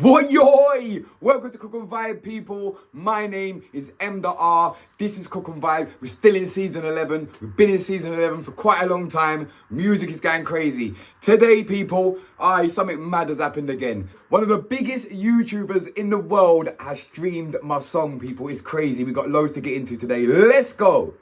What yoy! Welcome to Cook and Vibe, people. My name is M.R. This is Cook and Vibe. We're still in season 11. We've been in season 11 for quite a long time. Music is going crazy. Today, people, something mad has happened again. One of the biggest YouTubers in the world has streamed my song, people. It's crazy. We've got loads to get into today. Let's go.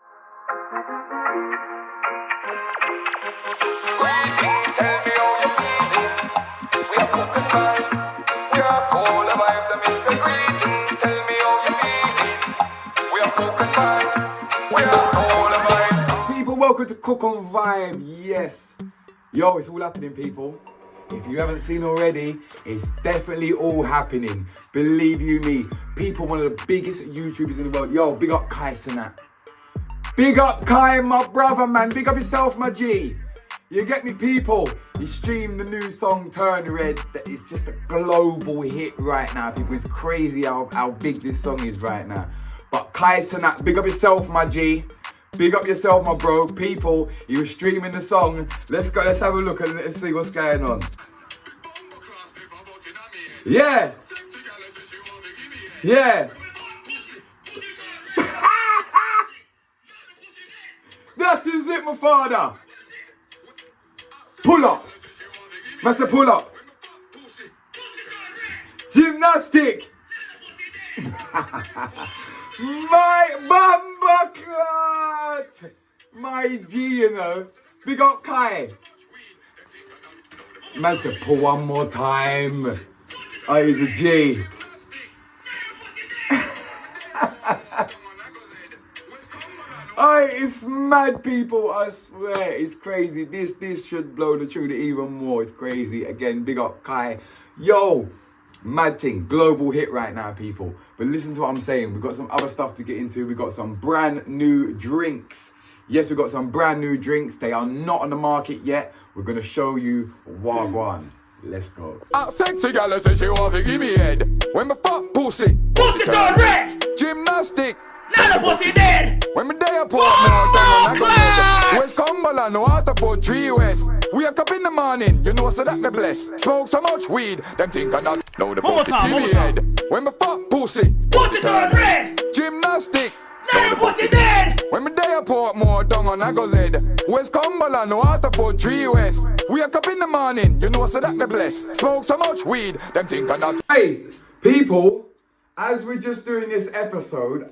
Welcome to Cook on Vibe. Yes. Yo, it's all happening, people. If you haven't seen already, it's definitely all happening. Believe you me. People, one of the biggest YouTubers in the world. Yo, big up Kai CENAT. Big up Kai, my brother, man. Big up yourself, my G. You get me, people? He streamed the new song, Turn Red. That is just a global hit right now, people. It's crazy how big this song is right now. But Kai CENAT, big up yourself, my G. Big up yourself, my bro. People, you were streaming the song. Let's go, let's have a look and let's see what's going on. Yeah. Yeah. That is it, my father. Pull up. Master, pull up. Gymnastic. My bumper clot! My G, you know. Big up Kai. Man said, pull one more time. Oh, he's a G. Oh, it's mad, people. I swear. It's crazy. This should blow the tune even more. It's crazy. Again, big up Kai. Yo. Mad thing, global hit right now, people. But listen to what I'm saying. We've got some other stuff to get into. We've got some brand new drinks. Yes, we've got some brand new drinks. They are not on the market yet. We're going to show you Wagwan. Let's go. Sexy gal say she want to give me head. When my fuck pussy turn red. Gymnastic. Now the pussy dead. When me day up more down, I go dead. West Cumberland, no water for 3 West. Wake up in the morning, you know so that me bless. Smoke so much weed, them think I not know the pussy give me head. When me fuck pussy turn red. Gymnastic. Now the pussy dead. When me day up more down on I go zed. West Cumberland, no water for 3 West. Wake up in the morning, you know so that me bless. Smoke so much weed, them think I not. Hey, people. As we're just doing this episode,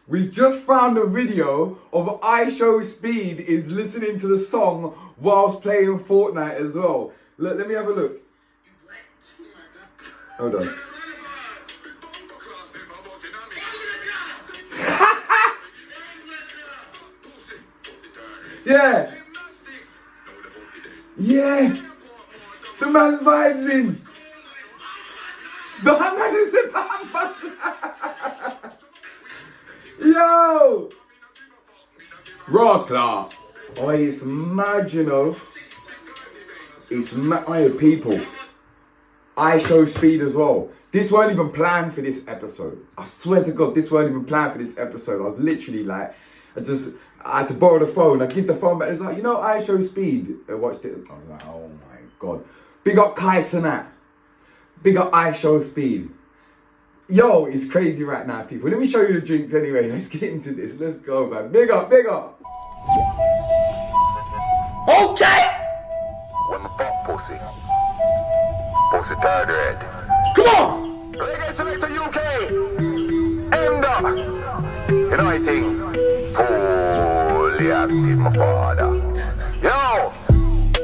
we just found a video of ISHOW Speed is listening to the song whilst playing Fortnite as well. Look, let me have a look. Hold on. Yeah. Yeah. The man's vibes in. Yo! Ross Clark. Oh, it's mad, you know. It's mad. Oh, people. ISHOW Speed as well. This weren't even planned for this episode. I swear to God, this weren't even planned for this episode. I was literally like, I had to borrow the phone. I give the phone back. It's like, you know, ISHOW Speed. I watched it. I was like, oh my God. Big up Kai CENAT. Big up ISHOW Speed. Yo, it's crazy right now, people. Let me show you the drinks anyway. Let's get into this. Let's go, man. Big up, big up. Okay! When my fuck pussy turn red. Come on! Reggae Selector UK. M.R. You know I think fully active, my father. Yo!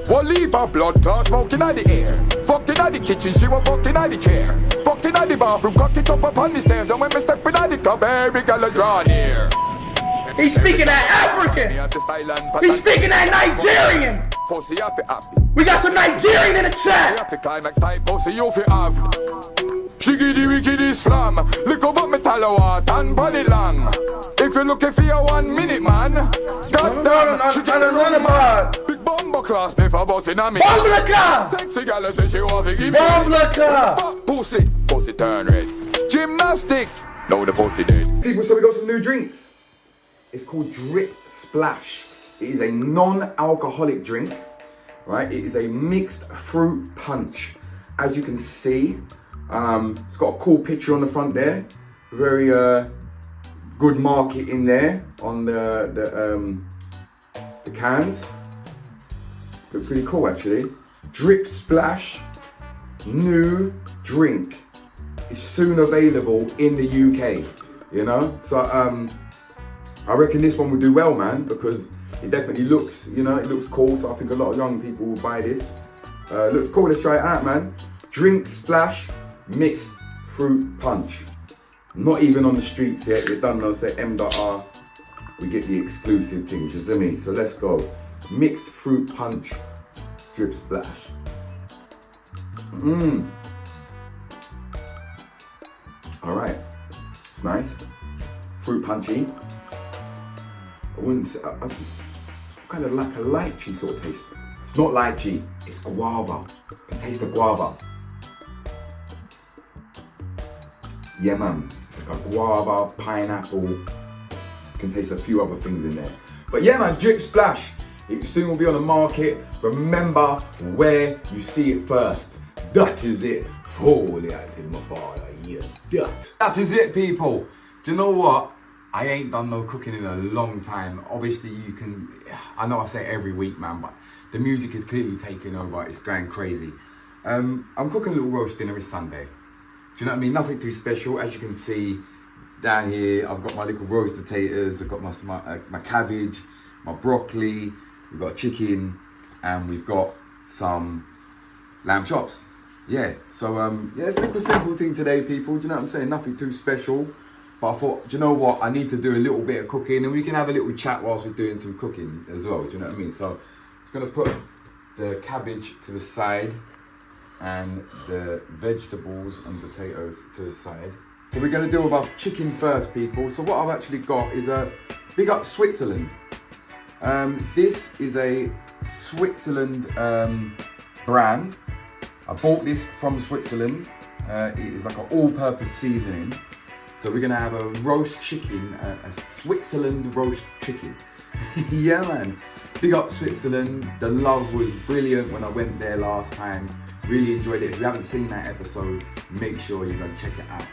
One leap of blood clot smoking out the air. Fucking out the kitchen, she was fucking out the chair. Fucking out the bathroom, cock it up upon the stairs. And when we step in out the club, every girl a draw near. He's speaking that African. He's speaking that Nigerian. Pussy up happy. We got some Nigerian in the chat. Have the climax type pussy you fi have. She give the wicked Islam. Look up me talawat and body long. If you're looking for your 1 minute, man. Goddamn, she can run about. Big bumbo class me for busting on me. Bumbleka! Sexy gal say she want to give me. Bumbleka! Fuck pussy turn red. Gymnastic. Now the pussy dead. People, so we got some new drinks. It's called Drip Splash. It is a non-alcoholic drink, right? It is a mixed fruit punch. As you can see, it's got a cool picture on the front there. Very good market in there on the cans. Looks really cool actually. Drip Splash new drink is soon available in the UK. You know, so I reckon this one will do well, man, because it definitely looks, you know, it looks cool. So I think a lot of young people will buy this. Looks cool. Let's try it out, man. Drink Splash mixed fruit punch. Not even on the streets yet. You don't know, say M.R. We get the exclusive things, you see me? So let's go. Mixed fruit punch, Drip Splash. All right, it's nice. Fruit punchy. I wouldn't say, kind of like a lychee sort of taste. It's not lychee, it's guava. You can taste the guava. Yeah, man. It's like a guava, pineapple. You can taste a few other things in there. But yeah, man, Drip Splash. It soon will be on the market. Remember where you see it first. That is it. Holy, I did my father. Yeah, that is it, people. Do you know what? I ain't done no cooking in a long time. Obviously, you can. I know I say it every week, man, but the music is clearly taking over. It's going crazy. I'm cooking a little roast dinner this Sunday. Do you know what I mean? Nothing too special. As you can see down here, I've got my little roast potatoes. I've got my cabbage, my broccoli. We've got chicken, and we've got some lamb chops. Yeah, so yeah, it's a little simple thing today, people. Do you know what I'm saying? Nothing too special. But I thought, do you know what? I need to do a little bit of cooking, and we can have a little chat whilst we're doing some cooking as well. Do you know what I mean? So it's gonna put the cabbage to the side and the vegetables and potatoes to the side. So we're gonna deal with our chicken first, people. So what I've actually got is a big up Switzerland. This is a Switzerland brand. I bought this from Switzerland. It is like an all-purpose seasoning. So we're gonna have a roast chicken, a Switzerland roast chicken. Yeah, man. Big up Switzerland. The love was brilliant when I went there last time. Really enjoyed it. If you haven't seen that episode, make sure you go and check it out.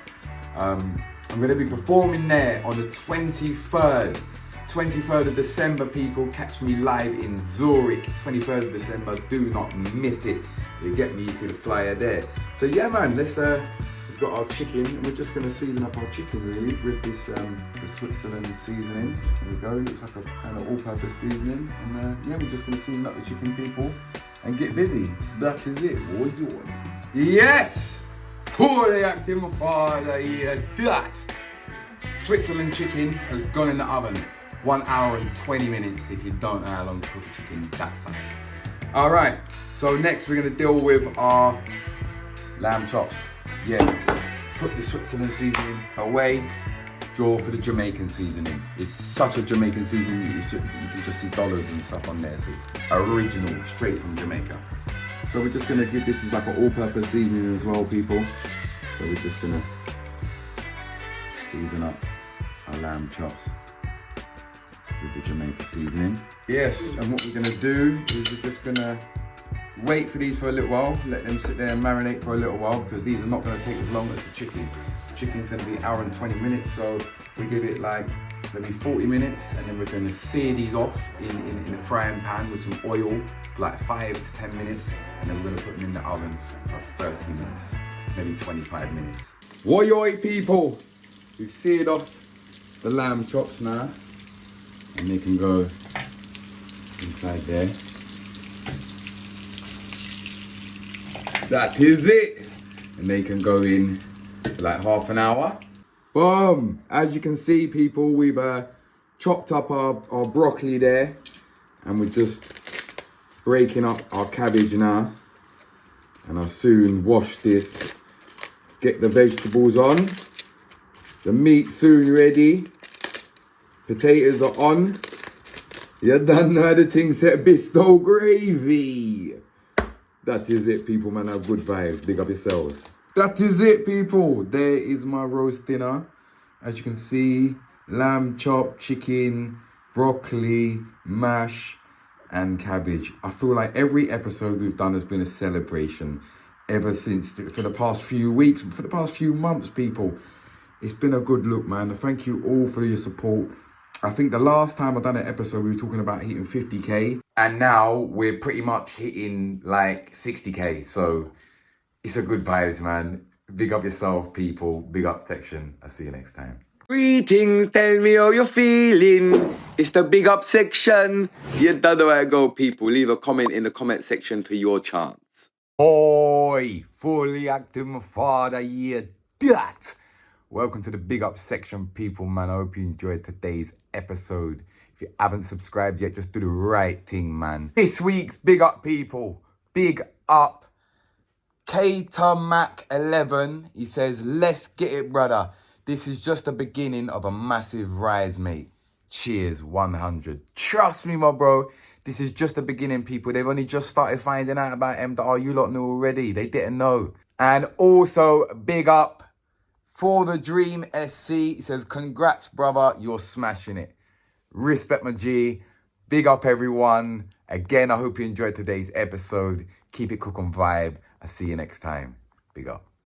I'm gonna be performing there on the 23rd. 23rd of December, people. Catch me live in Zurich. 23rd of December. Do not miss it. You get me, you see the flyer there. So yeah, man. We've got our chicken, and we're just gonna season up our chicken really with this the Switzerland seasoning. There we go. Looks like a kind of all-purpose seasoning, and yeah, we're just gonna season up the chicken, people, and get busy. That is it. What you want? Yes. Poorly acting my father. Yeah, that. Switzerland chicken has gone in the oven. 1 hour and 20 minutes if you don't know how long to cook a chicken that size. All right, so next we're gonna deal with our lamb chops. Yeah, put the Switzerland seasoning away, draw for the Jamaican seasoning. It's such a Jamaican seasoning, you can just see dollars and stuff on there. So original, straight from Jamaica. So we're just gonna give this is like an all-purpose seasoning as well, people. So we're just gonna season up our lamb chops with the Jamaica seasoning. Yes, and what we're gonna do is we're just gonna wait for these for a little while, let them sit there and marinate for a little while, because these are not gonna take as long as the chicken. The chicken's gonna be 1 hour and 20 minutes, so we give it like maybe 40 minutes, and then we're gonna sear these off in a frying pan with some oil for like 5 to 10 minutes, and then we're gonna put them in the oven for 30 minutes, maybe 25 minutes. Oi, people! We've seared off the lamb chops now, and they can go inside there. That is it. And they can go in for like half an hour. Boom. As you can see, people, we've chopped up our broccoli there, and we're just breaking up our cabbage now. And I'll soon wash this, get the vegetables on. The meat soon ready. Potatoes are on. You done know the thing set Bisto gravy. That is it, people, man. Have good vibes. Big up yourselves. That is it, people. There is my roast dinner. As you can see, lamb chop, chicken, broccoli, mash, and cabbage. I feel like every episode we've done has been a celebration. ever since, for the past few weeks, for the past few months, people. It's been a good look, man. Thank you all for your support. I think the last time I done an episode, we were talking about hitting 50k. And now we're pretty much hitting like 60k. So it's a good vibes, man. Big up yourself, people. Big up section. I'll see you next time. Greetings, tell me how you're feeling. It's the big up section. You don't know where to go, people. Leave a comment in the comment section for your chance. Oi, fully active, my father, yeah, that. Welcome to the big up section, people, man. I hope you enjoyed today's episode. If you haven't subscribed yet, just do the right thing, man. This week's big up, people. Big up. Mac11, he says, let's get it, brother. This is just the beginning of a massive rise, mate. Cheers, 100. Trust me, my bro. This is just the beginning, people. They've only just started finding out about M.R. You lot knew already. They didn't know. And also, big up for the Dream SC. He says, congrats, brother. You're smashing it. Respect, my G. Big up, everyone. Again, I hope you enjoyed today's episode. Keep it cook on vibe. I'll see you next time. Big up.